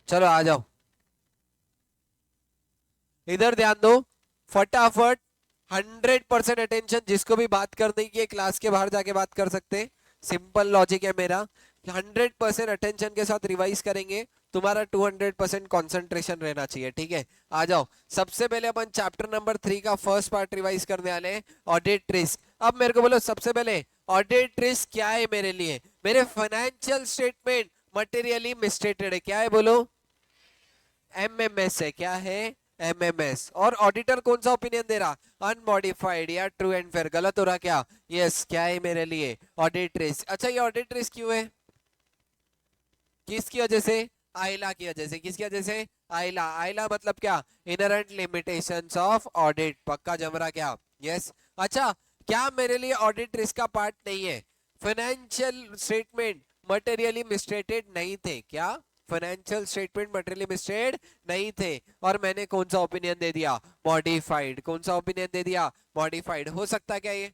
चलो आ जाओ, इधर ध्यान दो फटाफट। 100% अटेंशन, जिसको भी बात करने की है क्लास के बाहर जाके बात कर सकते हैं। सिंपल लॉजिक है मेरा। 100% अटेंशन के साथ रिवाइज करेंगे, तुम्हारा 200% कॉन्सेंट्रेशन रहना चाहिए, ठीक है। आ जाओ, सबसे पहले अपन चैप्टर नंबर 3 का फर्स्ट पार्ट रिवाइज करने वाले हैं, ऑडिट रिस्क। अब मेरे को बोलो सबसे पहले ऑडिट रिस्क क्या है मेरे लिए। मेरे फाइनेंशियल स्टेटमेंट मटेरियली मिसस्टेटेड है, क्या है बोलो, एमएमएस है, क्या है, एमएमएस। और ऑडिटर कौन सा ओपिनियन दे रहा, अनमॉडिफाइड या ट्रू एंड फेयर, गलत हो रहा क्या, यस, क्या है मेरे लिए, ऑडिट रिस्क। अच्छा ये ऑडिट रिस्क क्यों है, किसकी वजह से, आइला की वजह से, किसकी वजह से, आइला। आइला मतलब क्या, इनहेरेंट लिमिटेशंस ऑफ ऑडिट, पक्का जम रहा क्या, यस। अच्छा क्या मेरे लिए ऑडिट रिस्क का पार्ट नहीं है, फाइनेंशियल स्टेटमेंट मटेरियली मिसस्टेटेड नहीं थे, क्या, फाइनेंशियल स्टेटमेंट मटेरियली मिसस्टेटेड नहीं थे, और मैंने कौन सा ओपिनियन दे दिया, मॉडिफाइड। कौन सा ओपिनियन दे दिया, मॉडिफाइड। हो सकता क्या ये,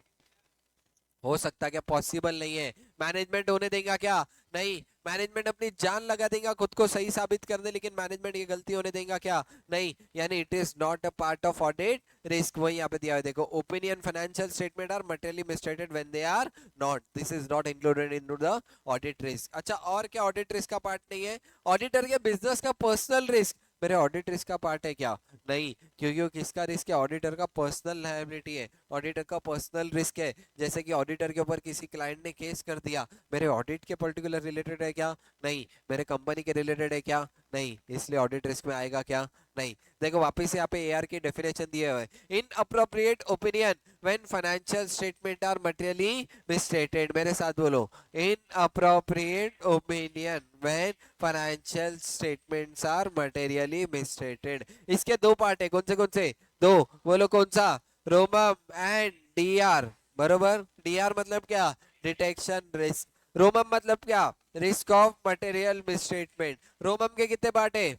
हो सकता क्या, पॉसिबल नहीं है। मैनेजमेंट होने देगा क्या, नहीं। मैनेजमेंट अपनी जान लगा देगा खुद को सही साबित करने, लेकिन मैनेजमेंट ये गलती होने देगा क्या, नहीं। यानी it is not a part of audit risk. वही यहाँ पे दिया है देखो, opinion financial statement are materially misstated when they are not, this is not included in the audit risk. अच्छा और क्या ऑडिट रिस्क का पार्ट नहीं है, ऑडिटर के बिजनेस का पर्सनल रिस्क मेरे ऑडिट रिस्क का पार्ट है क्या, नहीं। क्योंकि किसका रिस्क है, ऑडिटर का पर्सनल लायबिलिटी है, ऑडिटर का पर्सनल रिस्क है। जैसे कि ऑडिटर के ऊपर किसी क्लाइंट ने केस कर दिया, मेरे ऑडिट के पर्टिकुलर रिलेटेड है क्या, नहीं। मेरे कंपनी के रिलेटेड है क्या, नहीं, इसलिए ऑडिट रिस्क में आएगा क्या, नहीं। देखो वापस यहाँ पे एआर की डेफिनेशन दिए हुए, inappropriate opinion when financial statement are materially misstated, मेरे साथ बोलो, inappropriate opinion when financial statements are materially misstated. इसके दो पार्ट है, कौन से दो, बोलो कौन सा, रोमम एंड डीआर, बरोबर। डीआर मतलब क्या, डिटेक्शन रिस्क, रोमम मतलब क्या, रिस्क ऑफ मटेरियल मिसस्टेटमेंट। रोमम के कितने पार्ट है,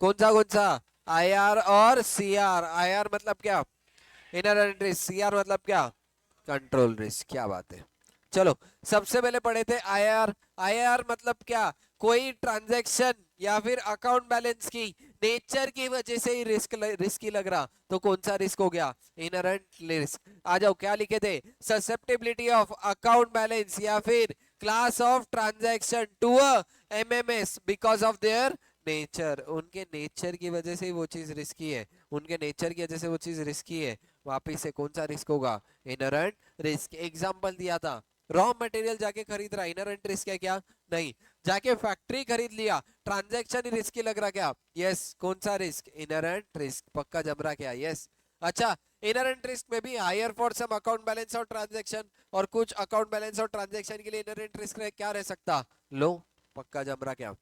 कौन सा, आईआर और सीआर। आईआर मतलब क्या, इनहेरेंट रिस्क, सीआर मतलब क्या, कंट्रोल रिस्क, क्या बात है। चलो सबसे पहले पढ़े थे आईआर। आईआर मतलब क्या, कोई ट्रांजैक्शन या फिर अकाउंट बैलेंस की नेचर की वजह से ही रिस्की लग रहा, तो कौन सा रिस्क हो गया, इनहेरेंट रिस्क। आ जाओ क्या लिखे थे, ससेप्टेबिलिटी ऑफ अकाउंट बैलेंस या फिर class of transaction to a MMS because of their nature, उनके नेचर की वजह से वो चीज रिस्की है, उनके नेचर की वजह से वो चीज रिस्की है। वापिस से कौन सा रिस्क होगा, इनहेरेंट रिस्क। एग्जांपल दिया था, रॉ मटेरियल जाके खरीद रहा, इनहेरेंट रिस्क है क्या, नहीं। जाके फैक्ट्री खरीद लिया, ट्रांजैक्शन ही रिस्की लग रहा क्या, यस। कौन सा रिस्क, इनहेरेंट रिस्क, पक्का जम रहा क्या, यस। अच्छा इनहेरेंट रिस्क में भी higher for some account balance और ट्रांजैक्शन, और कुछ अकाउंट बैलेंस और ट्रांजैक्शन के लिए इनहेरेंट रिस्क क्या रह सकता, लो, पक्का जम रहा क्या,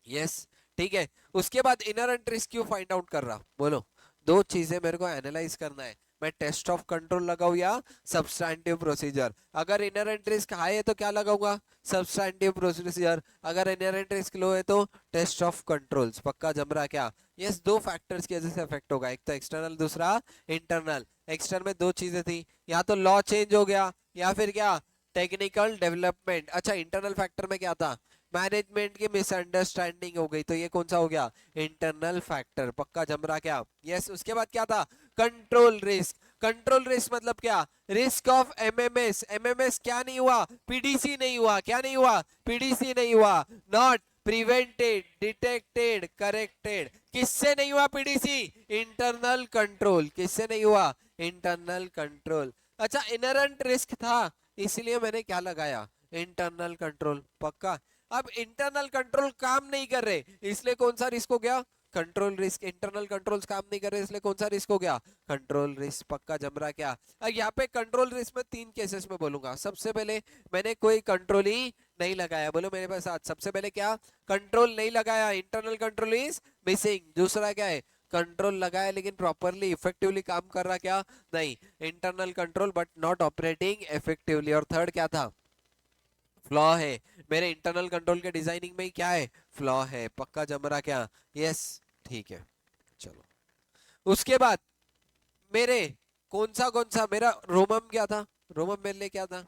यस। ठीक है, उसके बाद इनहेरेंट रिस्क क्यों फाइंड आउट कर रहा, बोलो। दो चीजें मेरे को एनालाइज करना है, मैं टेस्ट ऑफ कंट्रोल लगाऊं या सब्सटैंटिव प्रोसीजर। अगर इनहेरेंट रिस्क हाई है तो क्या लगाऊंगा, सब्सटैंटिव प्रोसीजर। अगर इनहेरेंट रिस्क लो है तो टेस्ट ऑफ कंट्रोल्स, पक्का जम रहा क्या, यस। दो फैक्टर्स की वजह से इफेक्ट होगा, एक तो एक्सटर्नल, दूसरा इंटरनल। एक्सटर्नल में दो चीजें थी, या तो लॉ चेंज हो गया या फिर क्या, टेक्निकल डेवलपमेंट। अच्छा इंटरनल फैक्टर में क्या था, मैनेजमेंट की मिसअंडरस्टैंडिंग हो गई, तो ये कौन सा हो गया, इंटरनल फैक्टर, पक्का जम रहा क्या, यस। उसके बाद क्या था, कंट्रोल रिस्क। कंट्रोल रिस्क मतलब क्या, रिस्क ऑफ एमएमएस। एमएमएस क्या नहीं हुआ, पीडीसी नहीं हुआ, क्या नहीं हुआ, पीडीसी नहीं हुआ, नॉट प्रिवेंटेड, डिटेक्टेड, करेक्टेड। किससे नहीं हुआ पीडीसी, इंटरनल कंट्रोल, किससे नहीं हुआ, इंटरनल कंट्रोल। अच्छा इनहेरेंट रिस्क था, इसलिए मैंने क्या लगाया, इंटरनल कंट्रोल, पक्का। अब इंटरनल कंट्रोल काम नहीं कर रहे, इसलिए कौन सा रिस्क हो गया, कंट्रोल रिस्क। इंटरनल कंट्रोल्स काम नहीं कर रहे, इसलिए कौन सा रिस्क हो गया, कंट्रोल रिस्क, पक्का जम रहा क्या। अब यहाँ पे कंट्रोल रिस्क में तीन केसेस में बोलूंगा। सबसे पहले मैंने कोई कंट्रोल ही नहीं लगाया, बोलो मेरे पास साथ, सबसे पहले क्या, कंट्रोल नहीं लगाया, इंटरनल कंट्रोल इज मिसिंग। दूसरा क्या है, कंट्रोल लगाया लेकिन प्रॉपरली इफेक्टिवली काम कर रहा क्या, नहीं, internal control but not operating effectively. और थर्ड क्या था, फ्लॉ है, मेरे इंटरनल कंट्रोल के डिजाइनिंग में ही क्या है, फ्लॉ है, पक्का जम रहा क्या, यस। ठीक है चलो, उसके बाद मेरे कौन सा मेरा रोमम क्या था, रोमम मेरे लिए क्या था,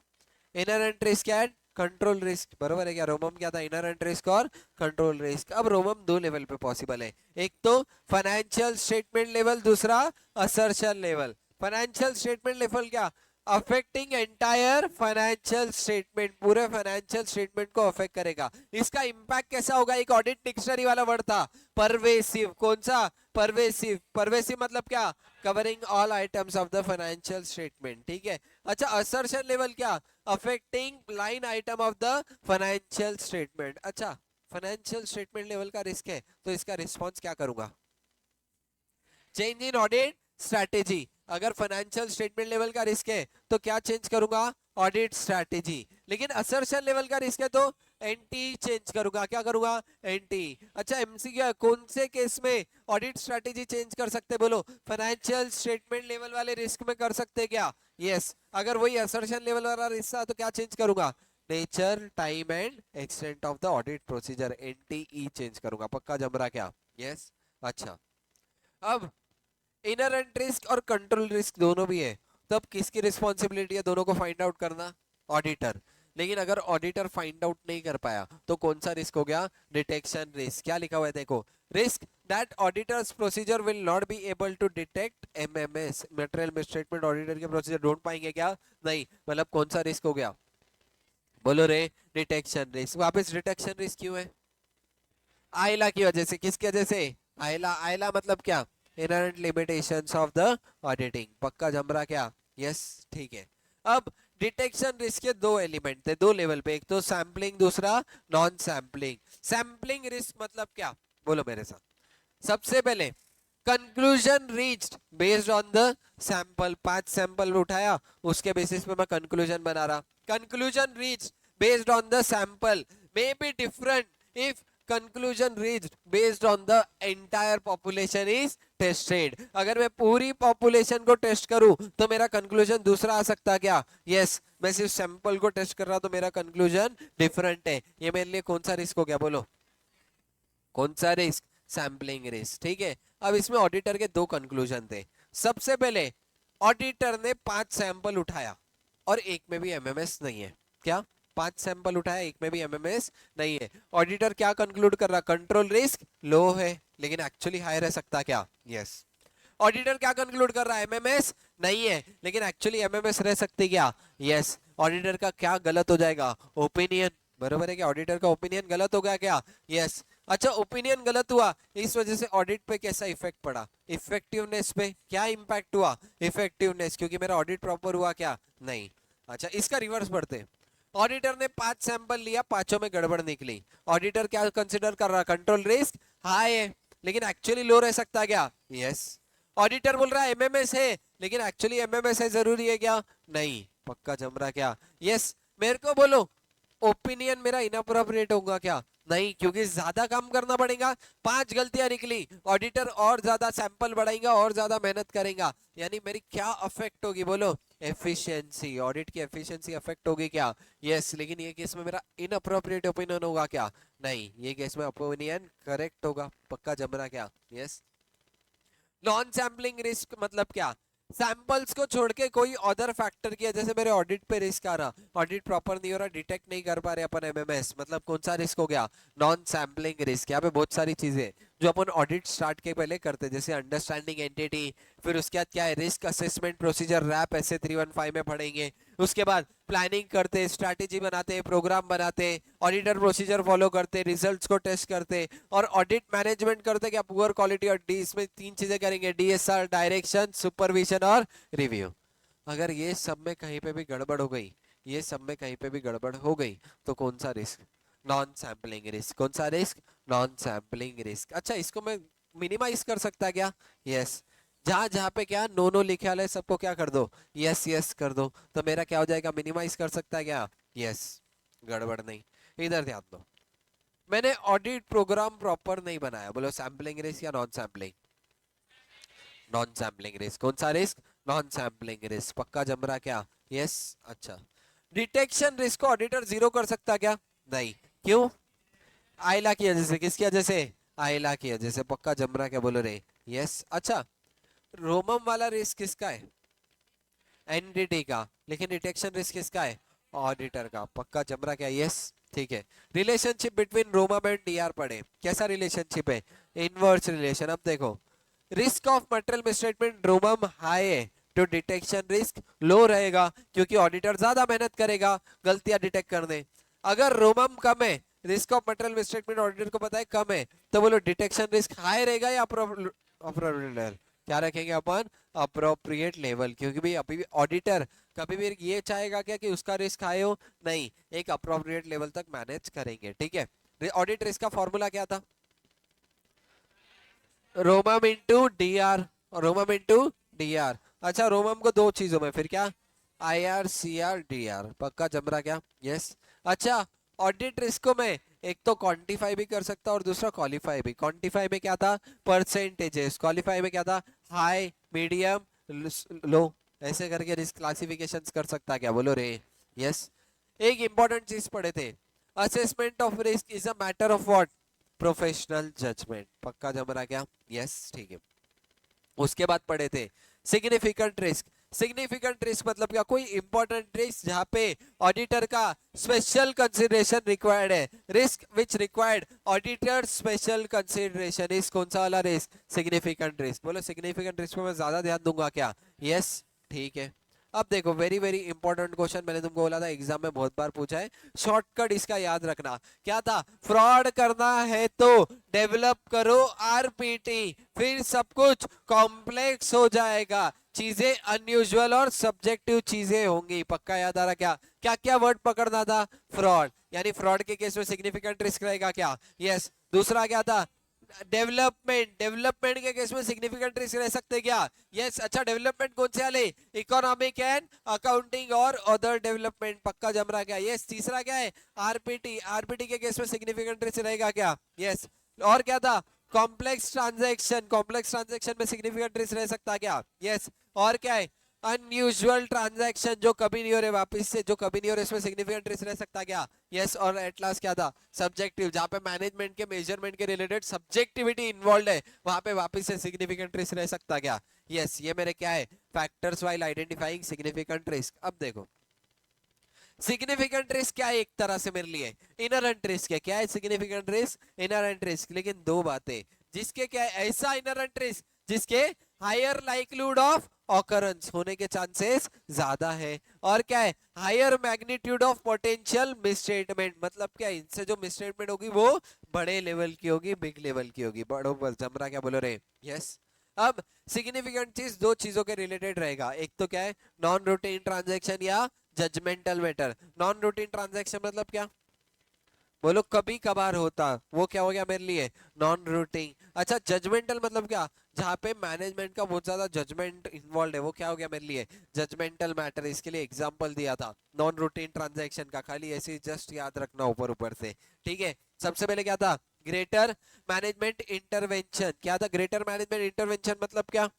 inherent risk and control risk, बरोबर है क्या? रोमम क्या था? इनहेरेंट रिस्क और कंट्रोल रिस्क। अब रोमम दो लेवल पे पॉसिबल है, एक तो फाइनेंशियल स्टेटमेंट लेवल, दूसरा assertion level. Financial statement level क्या? अफेक्टिंग एंटायर फाइनेंशियल स्टेटमेंट, पूरे फाइनेंशियल स्टेटमेंट को अफेक्ट करेगा। इसका इंपैक्ट कैसा होगा? एक ऑडिट डिक्शनरी वाला वर्ड था, परवेसिव। कौन सा? परवेसिव। परवेसिव मतलब क्या? Covering all items of the financial statement, ठीक है। अच्छा, असर्शन लेवल क्या? Affecting line item of the financial statement. अच्छा, फाइनेंशियल स्टेटमेंट लेवल का रिस्क है, तो इसका रिस्पॉन्स क्या करूंगा? Change in audit strategy. अगर फाइनेंशियल स्टेटमेंट लेवल का रिस्क है तो क्या चेंज करूंगा? Audit strategy. लेकिन असर्शन लेवल का रिस्क है तो एंटी चेंज करूंगा। क्या करूंगा? एंटी। अच्छा, एमसीक्यू, कौन से केस में ऑडिट स्ट्रैटेजी चेंज कर सकते? बोलो। फाइनेंशियल स्टेटमेंट लेवल वाले रिस्क में कर सकते क्या? यस। अगर वही असर्शन लेवल वाला रिस्क था तो क्या चेंज करूंगा? Nature, time and extent of the audit procedure, NTE change करूंगा। पक्का जम रहा क्या? यस। अच्छा, अब इनहेरेंट रिस्क और कंट्रोल रिस्क दोनों भी है, तब किसकी रिस्पॉन्सिबिलिटी है दोनों को फाइंड आउट करना? ऑडिटर। लेकिन अगर ऑडिटर फाइंड आउट नहीं कर पाया तो कौन सा रिस्क हो गया? Detection risk. क्या लिखा हुआ है देखो, risk that auditors procedure will not be able to detect MMS, material misstatement, auditor के प्रोसीजर ढूंढ पाएंगे क्या? नहीं। मतलब कौन सा रिस्क हो गया? बोलो रे। Detection risk. वापस डिटेक्शन रिस्क क्यों है? आइला की वजह से। किसकी वजह से? आइला। आइला मतलब क्या? Inherent limitations of the auditing. पक्का जम रहा क्या? यस, ठीक है। अब डिटेक्शन रिस्क के दो एलिमेंट थे, दो लेवल पे, एक तो सैम्पलिंग, दूसरा नॉन सैम्पलिंग। सैम्पलिंग रिस्क मतलब क्या? बोलो मेरे साथ। सबसे पहले conclusion reached based on the sample. 5 sample उठाया, उसके बेसिस पे मैं कंक्लूजन बना रहा। Conclusion reached based on the sample may be different if conclusion reached based on the entire population is tested. अगर मैं पूरी पॉपुलेशन को टेस्ट करूं तो मेरा कंक्लूजन दूसरा आ सकता क्या? यस। मैं सिर्फ सैंपल को टेस्ट कर रहा तो मेरा कंक्लूजन डिफरेंट है। ये मेरे लिए कौन सा रिस्क हो गया? बोलो कौन सा रिस्क? सैम्पलिंग रिस्क, ठीक है। अब इसमें ऑडिटर के दो कंक्लूजन थे। सबसे पहले ऑडिटर ने 5 सैंपल उठाया और एक में भी एमएमएस नहीं है। क्या? 5 सैंपल उठाया, एक में भी एमएमएस नहीं है। ऑडिटर क्या कंक्लूड कर रहा? कंट्रोल रिस्क लो है, लेकिन एक्चुअली हाई रह सकता क्या? यस। ऑडिटर क्या कंक्लूड कर रहा है? एमएमएस नहीं है, लेकिन एक्चुअली एमएमएस रह सकती क्या? यस। ऑडिटर का क्या गलत हो जाएगा? ओपिनियन। बरोबर है क्या? ऑडिटर का ओपिनियन गलत हो गया क्या? यस। अच्छा, ओपिनियन गलत हुआ, इस वजह से ऑडिट पे कैसा इफेक्ट पड़ा? इफेक्टिवनेस पे क्या इंपैक्ट हुआ? इफेक्टिवनेस, क्योंकि मेरा ऑडिट प्रॉपर हुआ क्या? नहीं। अच्छा, इसका रिवर्स पढ़ते। ऑडिटर ने 5 सैंपल लिया, पांचों में गड़बड़ निकली। ऑडिटर क्या कंसिडर कर रहा? कंट्रोल रिस्क हाई है, लेकिन एक्चुअली लो रह सकता है क्या? यस। ऑडिटर बोल रहा है एमएमएस है, लेकिन एक्चुअली एमएमएस है जरूरी है क्या? नहीं। पक्का जम रहा क्या? यस। मेरे को बोलो, ओपिनियन मेरा इनअप्रोप्रिएट होगा क्या? नहीं, क्योंकि ज्यादा काम करना पड़ेगा। 5 गलतियां निकली, ऑडिटर और ज्यादा सैंपल बढ़ाएगा और ज्यादा मेहनत करेगा, यानी मेरी क्या अफेक्ट होगी? बोलो एफिशिएंसी, ऑडिट की एफिशिएंसी अफेक्ट होगी क्या? यस। लेकिन ये केस में मेरा इनअप्रोप्रिएट ओपिनियन होगा क्या? नहीं, ये केस में ओपिनियन करेक्ट होगा। पक्का जम रहा क्या? यस। नॉन सैम्पलिंग रिस्क मतलब क्या? सैंपल्स को छोड़ के कोई अदर फैक्टर किया, जैसे मेरे ऑडिट पे रिस्क आ रहा, ऑडिट प्रॉपर नहीं हो रहा, डिटेक्ट नहीं कर पा रहे अपन एमएमएस, मतलब कौन सा रिस्क हो गया? Non sampling risk. यहाँ पे बहुत सारी चीजें जो अपन ऑडिट स्टार्ट के पहले करते, जैसे अंडरस्टैंडिंग एंटिटी, फिर उसके बाद क्या है? रिस्क असेसमेंट प्रोसीजर, रैप ऐसे 315 में पढ़ेंगे। उसके बाद प्लानिंग करते, स्ट्रैटेजी बनाते, प्रोग्राम बनाते, ऑडिटर प्रोसीजर फॉलो करते, रिजल्ट्स को टेस्ट करते, और ऑडिट मैनेजमेंट करते क्या? पुअर क्वालिटी और डी, इसमें 3 चीजें करेंगे, डीएसआर, डायरेक्शन, सुपरविजन और रिव्यू। अगर ये सब में कहीं पे भी गड़बड़ हो गई, ये सब में कहीं पे भी गड़बड़ हो गई, तो कौन सा रिस्क? Non sampling risk. कौन सा रिस्क? Non sampling risk. अच्छा, इसको मैं मिनिमाइज कर सकता क्या? यस। जहां जहां पे क्या नो नो लिखा है सबको क्या कर दो? यस यस कर दो, तो मेरा क्या हो जाएगा? मिनिमाइज कर सकता है क्या? यस। गड़बड़ नहीं। इधर ध्यान दो, मैंने ऑडिट प्रोग्राम प्रॉपर नहीं बनाया। बोलो सैम्पलिंग रिस्क या non sampling? Non sampling risk. कौन सा रिस्क? Non sampling risk. पक्का जम रहा क्या? यस। अच्छा, डिटेक्शन रिस्क को ऑडिटर जीरो कर सकता क्या? नहीं। क्यों? आइला की वजह से। किसकी वजह से? आइला की वजह से। पक्का जम रहा क्या? बोलो रे। यस। अच्छा, रोमम वाला रिस्क किसका है? एनडीटी का, लेकिन डिटेक्शन रिस्क किसका है? ऑडिटर का, पक्का जम रहा क्या? यस ठीक है। Relationship between ROMM and DR पढ़े, कैसा रिलेशनशिप है? Inverse relation. अब देखो, risk of material misstatement ROMM high है तो डिटेक्शन रिस्क लो रहेगा, क्योंकि ऑडिटर ज्यादा मेहनत करेगा गलतियां डिटेक्ट करने। अगर रोमम कम है, risk of material misstatement auditor को पता है कम है, तो बोलो डिटेक्शन रिस्क हाई रहेगा या अप्रोप्रिएट? क्या रखेंगे अपन? अप्रोप्रिएट लेवल, क्योंकि भाई अभी भी ऑडिटर कभी भी ये चाहेगा क्या कि उसका रिस्क हाई हो? नहीं, एक अप्रोप्रिएट लेवल तक मैनेज करेंगे। ठीक है, ऑडिट रिस्क का फॉर्मूला क्या था? ROMM into D R, ROMM into D R. अच्छा, रोमम को दो चीजों में, फिर क्या? I R C R D R, पक्का जम रहा क्या? यस। अच्छा, ऑडिट रिस्क को मैं एक तो क्वांटिफाई भी कर सकता और दूसरा क्वालिफाई भी। क्वांटिफाई में क्या था? परसेंटेजेस। क्वालिफाई में क्या था? हाई, मीडियम, लो, ऐसे करके रिस्क क्लासिफिकेशंस कर सकता क्या? बोलो रे। यस। एक इंपॉर्टेंट चीज पढ़े थे, assessment of risk is a matter of what? Professional judgement, पक्का जम रहा क्या? यस ठीक है। उसके बाद पढ़े थे सिग्निफिकेंट रिस्क। सिग्निफिकेंट रिस्क मतलब क्या? कोई इंपॉर्टेंट रिस्क जहां पे ऑडिटर का स्पेशल कंसिडरेशन रिक्वायर्ड है। Risk which required auditor special consideration is कौन सा वाला रिस्क? Significant risk. बोलो सिग्निफिकेंट रिस्क में मैं ज्यादा ध्यान दूंगा क्या? यस ठीक है। अब देखो, वेरी वेरी इंपॉर्टेंट क्वेश्चन, मैंने तुमको बोला था एग्जाम में बहुत बार पूछा है, शॉर्टकट इसका याद रखना। क्या था? फ्रॉड करना है तो डेवलप करो आरपीटी, फिर सब कुछ कॉम्प्लेक्स हो जाएगा, चीजें अनयूजुअल और सब्जेक्टिव चीजें होंगी। पक्का याद आ रहा क्या? क्या क्या वर्ड पकड़ना था? फ्रॉड, यानी फ्रॉड के केस में सिग्निफिकेंट रिस्क रहेगा क्या? यस। दूसरा क्या था? डेवलपमेंट, डेवलपमेंट के केस में सिग्निफिकेंट रिस्क रह सकते क्या? यस। अच्छा, डेवलपमेंट कौन से वाले? इकोनॉमिक एंड अकाउंटिंग और अदर डेवलपमेंट, पक्का जम रहा क्या? यस। तीसरा क्या है? आरपीटी, आरपीटी के केस में सिग्निफिकेंट रिस्क रहेगा क्या? यस। और क्या था? कॉम्प्लेक्स ट्रांजैक्शन, कॉम्प्लेक्स ट्रांजैक्शन में सिग्निफिकेंट रिस्क रह सकता क्या? यस। और क्या है? अनयूजुअल ट्रांजैक्शन, जो कभी नहीं हो रहे वापस से, जो कभी नहीं हो रहे, इसमें सिग्निफिकेंट रिस्क रह सकता क्या? यस। और एट लास्ट क्या था? सब्जेक्टिव, जहां पे मैनेजमेंट के मेजरमेंट के रिलेटेड सब्जेक्टिविटी इन्वॉल्व है, वहां पे वापस से सिग्निफिकेंट रिस्क रह सकता क्या? यस। ये मेरे क्या है? Factors while identifying significant risk. अब देखो, सिग्निफिकेंट रिस्क क्या है? एक तरह से मेरे लिए इनहेरेंट रिस्क है। क्या है सिग्निफिकेंट रिस्क? Inherent risk. लेकिन दो बातें, जिसके क्या है? ऐसा इनहेरेंट रिस्क जिसके हायर लाइक्लीहुड ऑफ ऑकरेंस होने के चांसेस ज्यादा है, और क्या है? Higher magnitude of potential misstatement, मतलब क्या? इनसे जो मिसस्टेटमेंट होगी वो बड़े लेवल की होगी, बिग लेवल की होगी। बड़ो बस जमरा क्या बोलो रे? यस। अब सिग्निफिकेंट चीज दो चीजों के रिलेटेड रहेगा, एक तो क्या है? नॉन रूटीन ट्रांजैक्शन या judgmental matter. Non routine transaction मतलब क्या? बोलो कभी कभार होता, वो क्या हो गया मेरे लिए? Non routine. अच्छा, जजमेंटल मतलब क्या? जहां पे मैनेजमेंट का बहुत ज्यादा जजमेंट इन्वॉल्व है, वो क्या हो गया मेरे लिए? Judgmental matter. इसके लिए एग्जांपल दिया था नॉन रूटीन ट्रांजैक्शन का, खाली ऐसे जस्ट याद रखना ऊपर ऊपर से। ठीक है, सबसे पहले क्या था? Greater management intervention. क्या था ग्रेटर मैनेजमेंट इंटरवेंशन? मतलब क्या?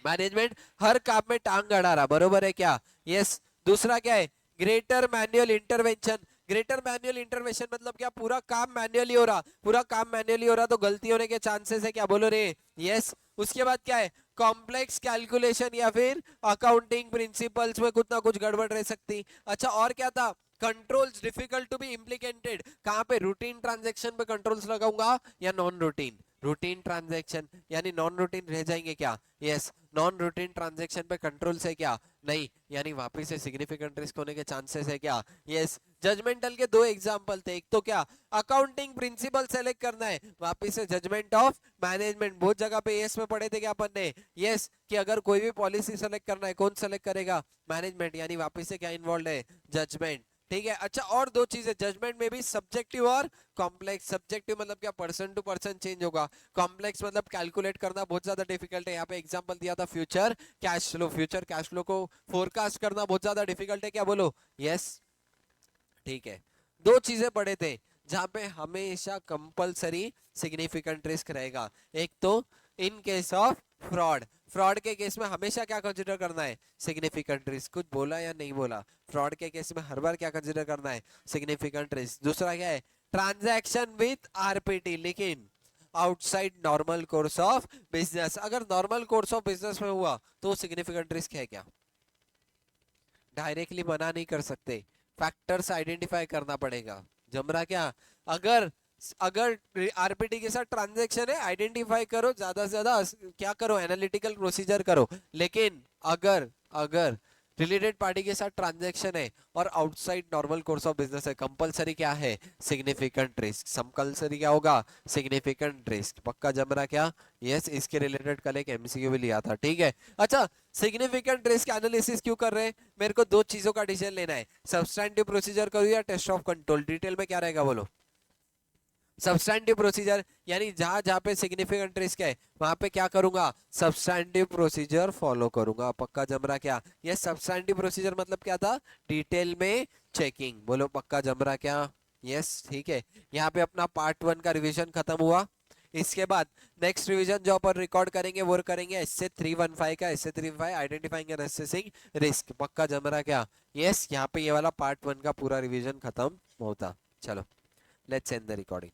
मैनेजमेंट हर काम में टांग अड़ा रहा, बरोबर है क्या? यस। दूसरा क्या है? Greater manual intervention. Greater manual intervention मतलब क्या? पूरा काम मैनुअली हो रहा, पूरा काम मैनुअली हो रहा तो गलती होने के चांसेस है क्या? बोलो रे। यस। उसके बाद क्या है? कॉम्प्लेक्स कैलकुलेशन या फिर अकाउंटिंग प्रिंसिपल्स में कुछ ना कुछ गड़बड़ रह सकती। अच्छा, और क्या था? Controls difficult to be implicated. कहां पे? रूटीन ट्रांजैक्शन पे कंट्रोल्स लगाऊंगा या नॉन रूटीन? रूटीन ट्रांजैक्शन, यानी नॉन रूटीन रह जाएंगे क्या? यस। नॉन रूटीन ट्रांजैक्शन पे कंट्रोल है क्या? नहीं, यानी वापिस से सिग्निफिकेंट रिस्क होने के चांसेस है क्या? यस। जजमेंटल के दो एग्जांपल थे, एक तो क्या? अकाउंटिंग प्रिंसिपल सेलेक्ट करना है, वापिस से जजमेंट ऑफ मैनेजमेंट। बहुत जगह पे यस में पढ़े थे क्या अपन ने? यस, कि अगर कोई भी पॉलिसी सेलेक्ट करना है, कौन सेलेक्ट करेगा? मैनेजमेंट, यानी वापिस से क्या इन्वॉल्व है? जजमेंट। ठीक है। अच्छा, और दो चीजें जजमेंट में भी, सब्जेक्टिव और कॉम्प्लेक्स। सब्जेक्टिव मतलब क्या? पर्सन टू पर्सन चेंज होगा। कॉम्प्लेक्स मतलब कैलकुलेट करना बहुत ज्यादा डिफिकल्ट है। यहाँ पे एग्जांपल दिया था future cash flow, future cash flow को फोरकास्ट करना बहुत ज्यादा डिफिकल्ट है क्या? बोलो यस। ठीक है, दो चीजें पढ़े थे जहां पे हमेशा कंपलसरी सिग्निफिकेंट रिस्क रहेगा। एक तो in case of fraud, fraud के केस में हमेशा क्या कंसीडर करना है? Significant risk. कुछ बोला या नहीं बोला? फ्रॉड के केस में हर बार क्या कंसीडर करना है? Significant risk. दूसरा क्या है? ट्रांजैक्शन विथ आरपीटी, लेकिन outside normal course of business. अगर नॉर्मल कोर्स ऑफ बिजनेस में हुआ तो सिग्निफिकेंट रिस्क है क्या? डायरेक्टली मना नहीं कर सकते, फैक्टर्स आइडेंटिफाई करना पड़ेगा। जमरा क्या, अगर अगर आरपीटी के साथ ट्रांजैक्शन है आइडेंटिफाई करो, ज्यादा से ज्यादा क्या करो, एनालिटिकल प्रोसीजर करो। लेकिन अगर अगर रिलेटेड पार्टी के साथ ट्रांजैक्शन है और outside normal course of business है, कंपलसरी क्या है, सिग्निफिकेंट रिस्क। कंपलसरी क्या होगा, सिग्निफिकेंट रिस्क। पक्का जमरा क्या, यस, इसके रिलेटेड कल एक एमसीक्यू भी लिया था, ठीक है। अच्छा, सिग्निफिकेंट रिस्क एनालिसिस क्यों कर रहे हैं, मेरे को दो चीजों का डिसीजन लेना है, सब्सटैंटिव प्रोसीजर करूँ या टेस्ट ऑफ कंट्रोल। डिटेल में क्या रहेगा बोलो, सब्सटैंटिव प्रोसीजर, यानी जहां जहां पे सिग्निफिकेंट रिस्क है वहां पे क्या करूंगा, सब्सटैंटिव प्रोसीजर फॉलो करूंगा। पक्का जमरा क्या, ये सब्सटैंटिव प्रोसीजर मतलब क्या था, डिटेल में चेकिंग। बोलो पक्का जमरा क्या, यस, ठीक है। यहाँ पे अपना पार्ट 1 का रिवीजन खत्म हुआ। इसके बाद नेक्स्ट रिवीजन जो अपन रिकॉर्ड करेंगे वो करेंगे एसए 315 का, SA 315 identifying and assessing risk. पक्का जमरा क्या, यस, यहाँ पे ये वाला पार्ट 1 का पूरा रिवीजन खत्म होता। चलो, लेट्स एंड द रिकॉर्डिंग।